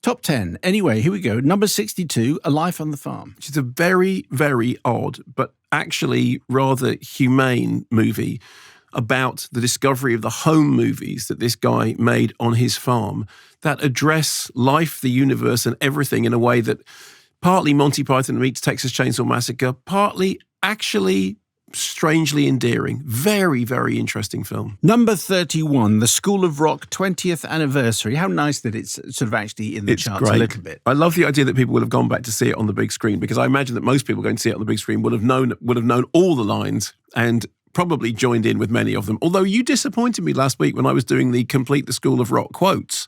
Top 10. Anyway, here we go. Number 62, A Life on the Farm. Which is a very, very odd, but actually rather humane movie about the discovery of the home movies that this guy made on his farm that address life, the universe, and everything in a way that partly Monty Python meets Texas Chainsaw Massacre, partly actually strangely endearing. Very, very interesting film. Number 31, The School of Rock 20th Anniversary. How nice that it's sort of actually in the charts a little bit. I love the idea that people will have gone back to see it on the big screen, because I imagine that most people going to see it on the big screen would have known all the lines and probably joined in with many of them. Although you disappointed me last week when I was doing the Complete the School of Rock quotes,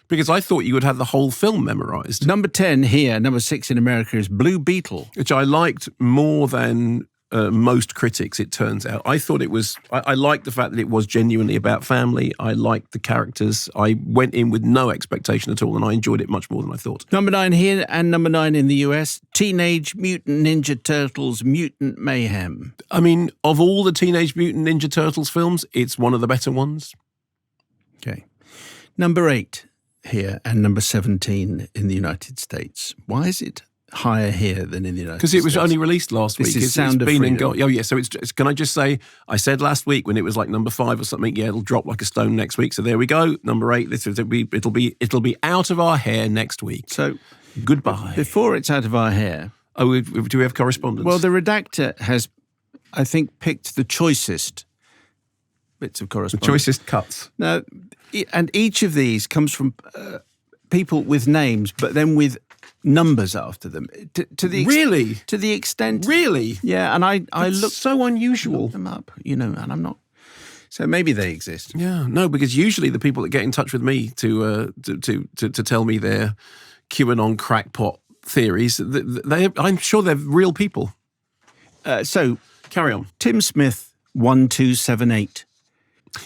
because I thought you would have the whole film memorised. Number 10 here, number 6 in America is Blue Beetle. Which I liked more than most critics, it turns out. I thought it was, I liked the fact that it was genuinely about family. I liked the characters. I went in with no expectation at all, and I enjoyed it much more than I thought. Number 9 here and number 9 in the US, Teenage Mutant Ninja Turtles Mutant Mayhem. I mean, of all the Teenage Mutant Ninja Turtles films, it's one of the better ones. Okay. Number 8 here and number 17 in the United States. Why is it higher here than in the United States? Because it was only released last week. This is Sound of Freedom. Oh, yeah. So can I just say, I said last week when it was like number 5 or something, yeah, it'll drop like a stone next week. So there we go. Number 8. It'll be out of our hair next week. So goodbye. Before it's out of our hair. Oh, do we have correspondence? Well, the redactor has, I think, picked the choicest bits of correspondence. The choicest cuts. Now, and each of these comes from people with names, but then with numbers after them. Really? To the extent. Really? Yeah, and I looked so unusual. Looked them up, and I'm not. So maybe they exist. Yeah, no, because usually the people that get in touch with me to tell me their QAnon crackpot theories, I'm sure they're real people. So carry on. Tim Smith 1278.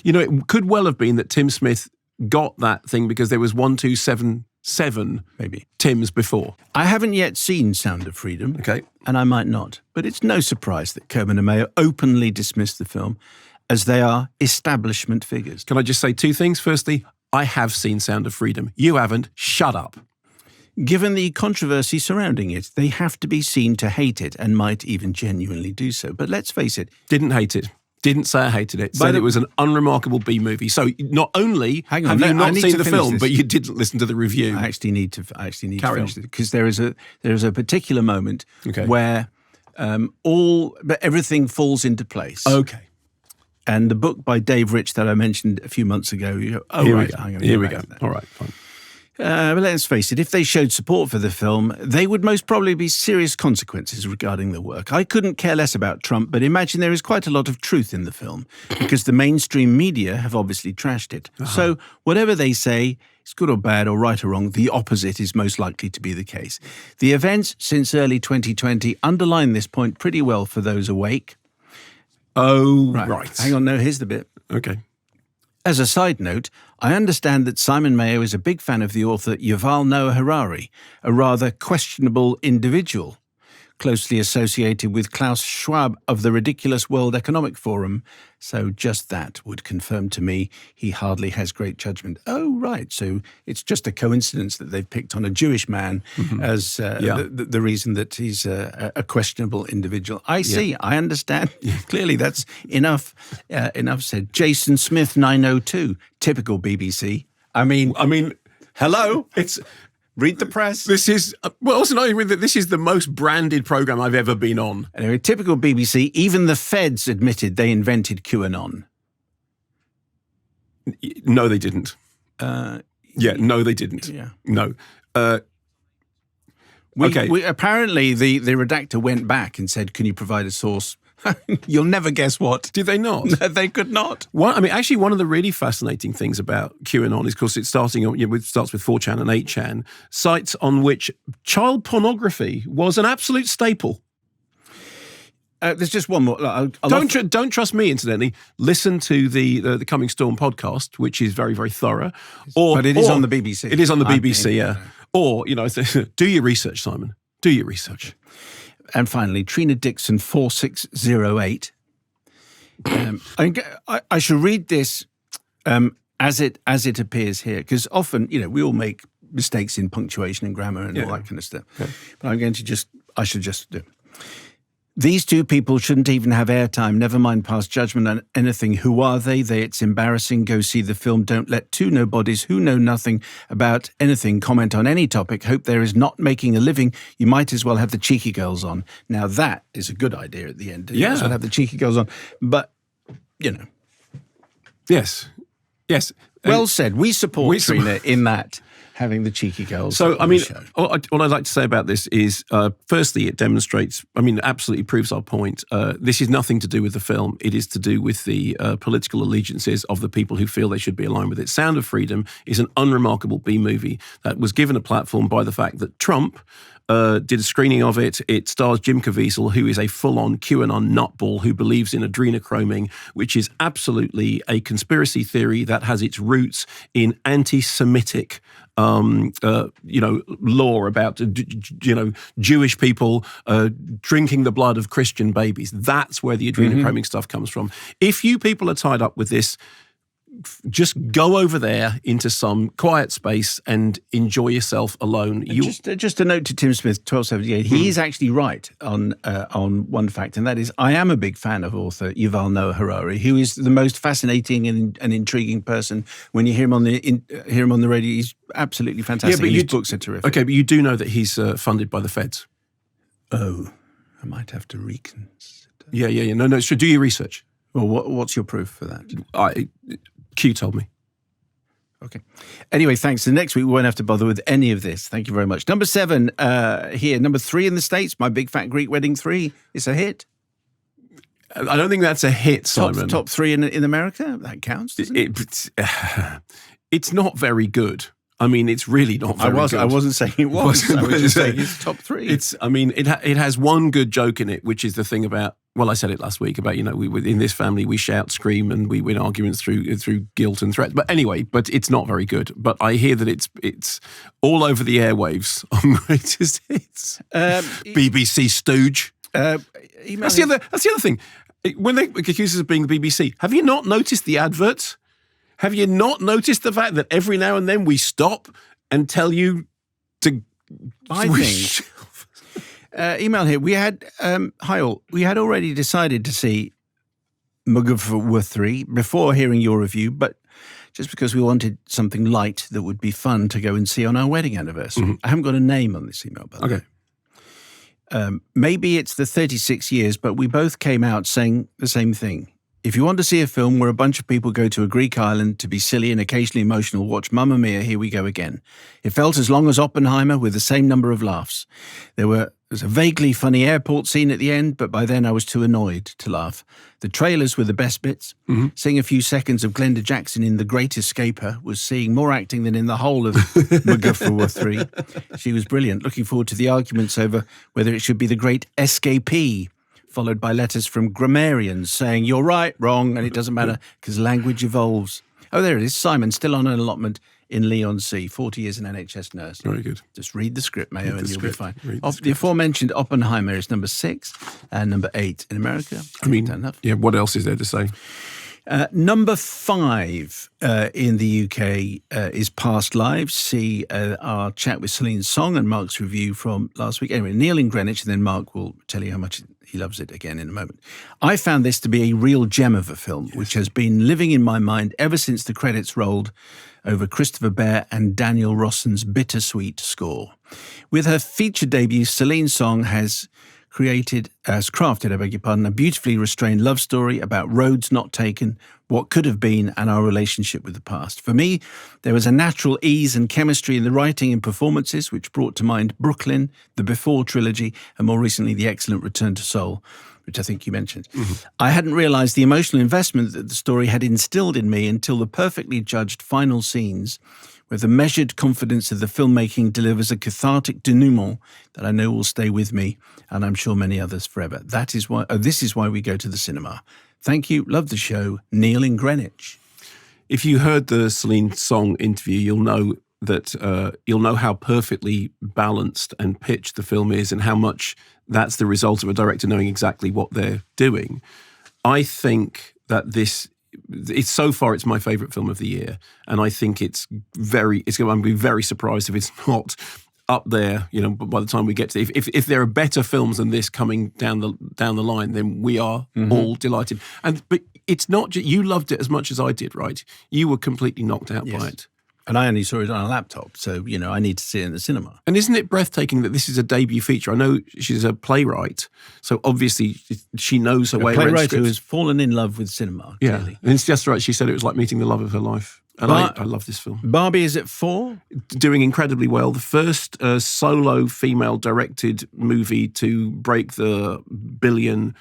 You know, it could well have been that Tim Smith got that thing because there was 1277 maybe Tims before. I haven't yet seen Sound of Freedom. Okay. And I might not. But it's no surprise that Kermode and Mayo openly dismissed the film as they are establishment figures. Can I just say two things? Firstly, I have seen Sound of Freedom. You haven't. Shut up. Given the controversy surrounding it, they have to be seen to hate it and might even genuinely do so. But let's face it. Didn't hate it. Didn't say I hated it. Said it was an unremarkable B movie. So not only have you not seen the film, but you didn't listen to the review. I actually need to finish it because there is a particular moment where everything falls into place. Okay. And the book by Dave Rich that I mentioned a few months ago. Here we go. All right, fine. But let's face it, if they showed support for the film, they would most probably be serious consequences regarding the work. I couldn't care less about Trump, but imagine there is quite a lot of truth in the film because the mainstream media have obviously trashed it. Uh-huh. So whatever they say, it's good or bad or right or wrong, the opposite is most likely to be the case. The events since early 2020 underline this point pretty well for those awake. Oh, right. Hang on, no, here's the bit. Okay. As a side note, I understand that Simon Mayo is a big fan of the author Yuval Noah Harari, a rather questionable individual, closely associated with Klaus Schwab of the ridiculous World Economic Forum. So just that would confirm to me he hardly has great judgment. Oh, right. So it's just a coincidence that they've picked on a Jewish man as the reason that he's a questionable individual. I see. Yeah. I understand. Clearly, that's enough. Enough said. Jason Smith 902, typical BBC. I mean, hello. It's. Read the press. This is, also not even that this is the most branded programme I've ever been on. Anyway, typical BBC, even the feds admitted they invented QAnon. No, they didn't. No, they didn't. Yeah. No. Apparently, the redactor went back and said, can you provide a source? You'll never guess what. Did they not? No, they could not. Actually, one of the really fascinating things about QAnon is, of course, it starts with 4chan and 8chan, sites on which child pornography was an absolute staple. There's just one more. Don't trust me, incidentally. Listen to the Coming Storm podcast, which is very, very thorough. But it is on the BBC. It is on the BBC, yeah. Or, do your research, Simon. Do your research. And finally, Trina Dixon 4608. I should read this as it appears here, because often, we all make mistakes in punctuation and grammar and all that kind of stuff. Okay. But I should just do. These two people shouldn't even have airtime, never mind pass judgment on anything. Who are they? It's embarrassing. Go see the film. Don't let two nobodies who know nothing about anything comment on any topic. Hope there is not making a living. You might as well have the cheeky girls on. Now that is a good idea at the end. You might as well have the cheeky girls on. But, Yes. Well said. We support Trina in that. Having the cheeky girls. So, I mean, what I'd like to say about this is, firstly, it demonstrates, absolutely proves our point. This is nothing to do with the film. It is to do with the political allegiances of the people who feel they should be aligned with it. Sound of Freedom is an unremarkable B-movie that was given a platform by the fact that Trump did a screening of it. It stars Jim Caviezel, who is a full-on QAnon nutball who believes in adrenochroming, which is absolutely a conspiracy theory that has its roots in anti-Semitic law about, Jewish people drinking the blood of Christian babies. That's where the adrenochroming stuff comes from. If you people are tied up with this, just go over there into some quiet space and enjoy yourself alone. Just a note to Tim Smith, 1278. He is actually right on one fact, and that is I am a big fan of author Yuval Noah Harari, who is the most fascinating and intriguing person. When you hear him on the radio, he's absolutely fantastic. Yeah, but his books are terrific. Okay, but you do know that he's funded by the feds. Oh, I might have to reconsider. Yeah. No, so do your research. Well, what's your proof for that? Q told me. Okay. Anyway, thanks. So next week we won't have to bother with any of this. Thank you very much. Number 7 here. Number 3 in the States, My Big Fat Greek Wedding 3. It's a hit. I don't think that's a hit, Simon. Top 3 in America? That counts, doesn't it? It's not very good. It's really not very good. I wasn't saying it was. I was just saying it's top 3. It has one good joke in it, which is the thing about, I said it last week about, we in this family, we shout, scream, and we win arguments through guilt and threat. But anyway, it's not very good. But I hear that it's all over the airwaves on Greatest Hits. BBC stooge. That's the other thing. When they accuse us of being the BBC, have you not noticed the adverts? Have you not noticed the fact that every now and then we stop and tell you to... I think... email here. We had, hi all, we had already decided to see Mugger 3 before hearing your review, but just because we wanted something light that would be fun to go and see on our wedding anniversary. Mm-hmm. I haven't got a name on this email, by the way. Maybe it's the 36 years, but we both came out saying the same thing. If you want to see a film where a bunch of people go to a Greek island to be silly and occasionally emotional, watch Mamma Mia, Here We Go Again. It felt as long as Oppenheimer with the same number of laughs. There was a vaguely funny airport scene at the end, but by then I was too annoyed to laugh. The trailers were the best bits. Mm-hmm. Seeing a few seconds of Glenda Jackson in The Great Escaper was seeing more acting than in the whole of MacGuffin 3. She was brilliant. Looking forward to the arguments over whether it should be The Great Escapee, followed by letters from grammarians saying, you're right, wrong, and it doesn't matter because language evolves. Oh, there it is. Simon, still on an allotment in Leon C, 40 years an NHS nurse. Very good. Just read the script, Mayo, and you'll be fine. The aforementioned Oppenheimer is number 6 and number 8 in America. Enough. Yeah, what else is there to say? Number 5 in the UK is Past Lives. See our chat with Celine Song and Mark's review from last week. Anyway, Neil in Greenwich, and then Mark will tell you how much he loves it again in a moment. I found this to be a real gem of a film, which has been living in my mind ever since the credits rolled over Christopher Bear and Daniel Rosson's bittersweet score. With her feature debut, Celine Song has crafted, a beautifully restrained love story about roads not taken, what could have been, and our relationship with the past. For me, there was a natural ease and chemistry in the writing and performances, which brought to mind Brooklyn, the Before trilogy, and more recently, the excellent Return to Seoul, which I think you mentioned. Mm-hmm. I hadn't realized the emotional investment that the story had instilled in me until the perfectly judged final scenes, where the measured confidence of the filmmaking delivers a cathartic denouement that I know will stay with me, and I'm sure many others forever. This is why we go to the cinema. Thank you. Love the show. Neil in Greenwich. If you heard the Celine Song interview, you'll know how perfectly balanced and pitched the film is, and how much that's the result of a director knowing exactly what they're doing. I think that this so far it's my favourite film of the year, and I think it's going to be very surprised if it's not up there. By the time we get to if there are better films than this coming down the line, then we are all delighted. But it's not you loved it as much as I did, right? You were completely knocked out by it. And I only saw it on a laptop, so, I need to see it in the cinema. And isn't it breathtaking that this is a debut feature? I know she's a playwright, so obviously she knows her way around playwright scripts. who has fallen in love with cinema, clearly. And it's just right. She said it was like meeting the love of her life. And I love this film. Barbie is at 4? Doing incredibly well. The first solo female-directed movie to break the billion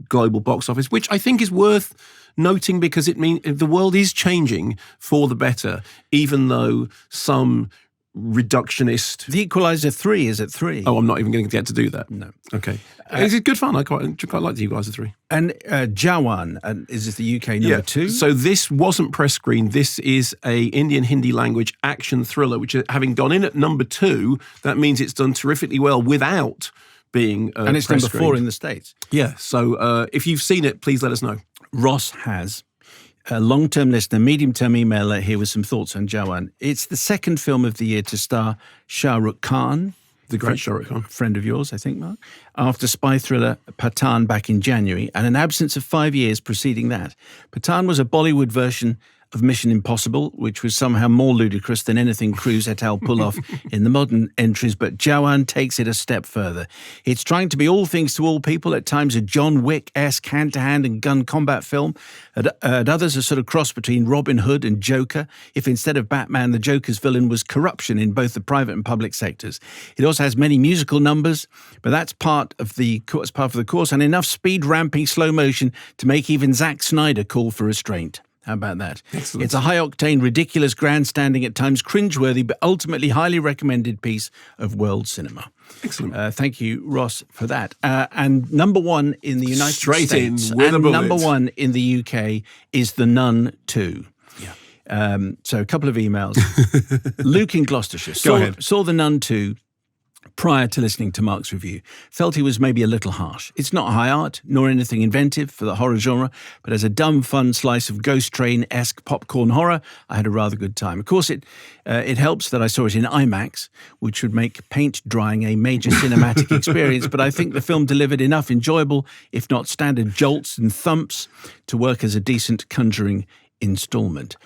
global box office, which I think is worth noting because it means the world is changing for the better, even though some reductionist... The Equalizer 3 is at 3. Oh, I'm not even going to get to do that. No. Okay. Is it good fun? I quite like The Equalizer 3. And Jawan, is this the UK number 2? So this wasn't press screen. This is a Indian Hindi language action thriller, which having gone in at number 2, that means it's done terrifically well without being and it's number 4 in the States. Yeah. So if you've seen it, please let us know. Ross has. A long-term listener, medium-term emailer here with some thoughts on Jawan. It's the second film of the year to star Shah Rukh Khan, the great Shah Rukh Khan, friend of yours, I think, Mark, after spy thriller Pathan back in January, and an absence of 5 years preceding that. Pathan was a Bollywood version of Mission Impossible, which was somehow more ludicrous than anything Cruise et al. Pull off in the modern entries, but Jawan takes it a step further. It's trying to be all things to all people, at times a John Wick-esque hand-to-hand and gun combat film, at others a sort of cross between Robin Hood and Joker, if instead of Batman, the Joker's villain was corruption in both the private and public sectors. It also has many musical numbers, but that's part of the course, and enough speed ramping slow motion to make even Zack Snyder call for restraint. How about that? Excellent. It's a high-octane, ridiculous, grandstanding, at times cringeworthy, but ultimately highly recommended piece of world cinema. Excellent. Thank you, Ross, for that. And number 1 in the United States and number 1 in the UK is The Nun 2. Yeah. So a couple of emails. Luke in Gloucestershire saw The Nun 2 prior to listening to Mark's review. Felt he was maybe a little harsh. It's not high art, nor anything inventive for the horror genre, but as a dumb, fun slice of Ghost Train-esque popcorn horror, I had a rather good time. Of course, it helps that I saw it in IMAX, which would make paint drying a major cinematic experience, but I think the film delivered enough enjoyable, if not standard jolts and thumps, to work as a decent Conjuring installment.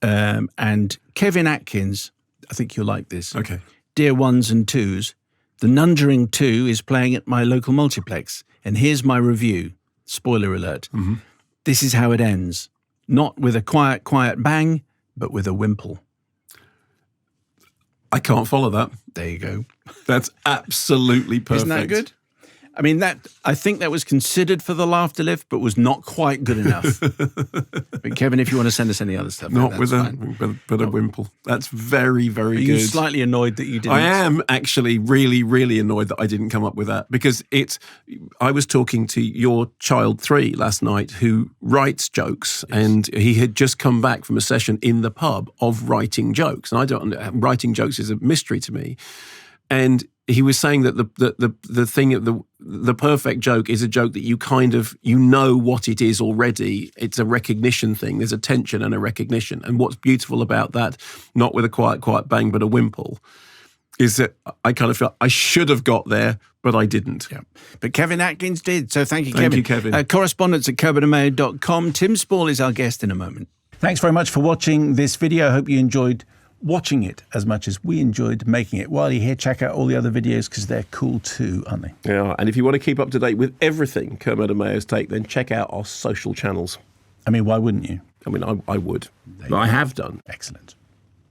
And Kevin Atkins, I think you'll like this. Okay. Dear ones and twos, The Nunjuring 2 is playing at my local multiplex, and here's my review. Spoiler alert. Mm-hmm. This is how it ends. Not with a quiet, quiet bang, but with a wimple. I can't follow that. There you go. That's absolutely perfect. Isn't that good? I mean, I think that was considered for the laughter lift, but was not quite good enough. But Kevin, if you want to send us any other stuff, not with a wimple. That's very, very good. Are you slightly annoyed that you didn't? I am actually really, really annoyed that I didn't come up with that, because I was talking to your child 3 last night who writes jokes, and he had just come back from a session in the pub of writing jokes, and writing jokes is a mystery to me, and he was saying that the perfect joke is a joke that you kind of, what it is already. It's a recognition thing. There's a tension and a recognition. And what's beautiful about that, not with a quiet, quiet bang, but a wimple, is that I kind of felt I should have got there, but I didn't. Yeah. But Kevin Atkins did. So thank you, Kevin. Thank you, Kevin. Correspondence at kermodeandmayo.com. Tim Spall is our guest in a moment. Thanks very much for watching this video. I hope you enjoyed watching it as much as we enjoyed making it. While you're here, check out all the other videos because they're cool too, aren't they? Yeah, and if you want to keep up to date with everything Kermode and Mayo's take, then check out our social channels. I mean, why wouldn't you? I mean, I would. But I have done. Excellent.